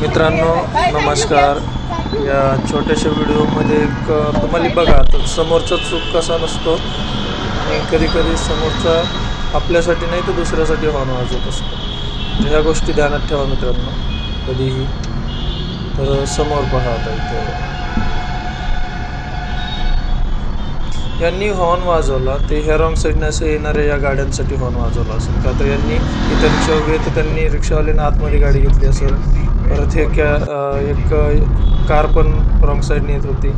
मित्रांनो नमस्कार। या छोट्याशा व्हिडिओमध्ये एक तुम्हाला बघा तर समोरचा चूक कसा नसतो आणि कधी कधी समोरचा आपल्यासाठी नाही तर दुसऱ्यासाठी हॉर्न वाजवत असतो। ह्या गोष्टी ध्यानात ठेवा मित्रांनो कधीही। तर समोर पहा आता इथे यांनी हॉर्न वाजवला ते ह्या रॉंग साईडने असं येणाऱ्या या गाड्यांसाठी हॉर्न वाजवला असेल का तर यांनी इथं रिक्षा उभी आहे तर त्यांनी रिक्षावाल्यानं आतमध्ये गाडी घेतली असेल। परत हे एक कार पण रॉंग साईडने येत होती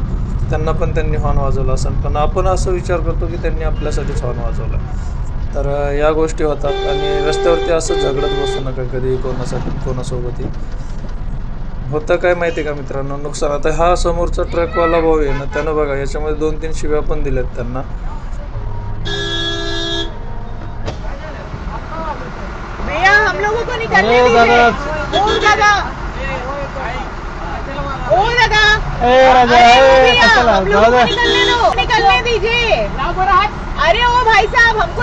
त्यांना पण त्यांनी हॉर्न वाजवला असेल। पण आपण असं विचार करतो की त्यांनी आपल्यासाठीच हॉर्न वाजवला। तर या गोष्टी होतात आणि रस्त्यावरती असं झगडत बसू नका कधी कोणासोबतही। होतं काय माहिती आहे का मित्रांनो नुकसान। आता हा समोरचा ट्रकवाला भाऊ आहे ना त्यानं बघा याच्यामध्ये 2-3 शिव्या पण दिल्यात त्यांना। भैया हम लोगों को निकलने दीजिए। ओ दादा निकलने दीजिए। अरे ओ भाई साहब हमको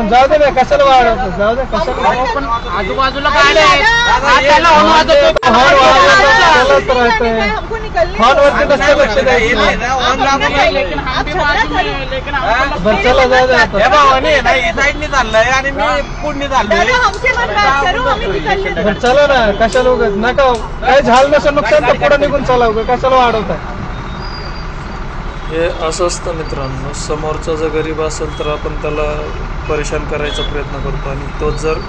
जाऊ दे कशाला वाढवतो जाऊ दे कशाला आजूबाजूला हमको निकलने लक्ष चला ना कशाला उगाच नका काही झालं नसं नुकसान तर पुढे निघून चला कशाला वाढवताय। हे असं असतं मित्रांनो समोरचा जर गरीब असेल तर आपण त्याला परेशान करायचा प्रयत्न करतो आणि तो जर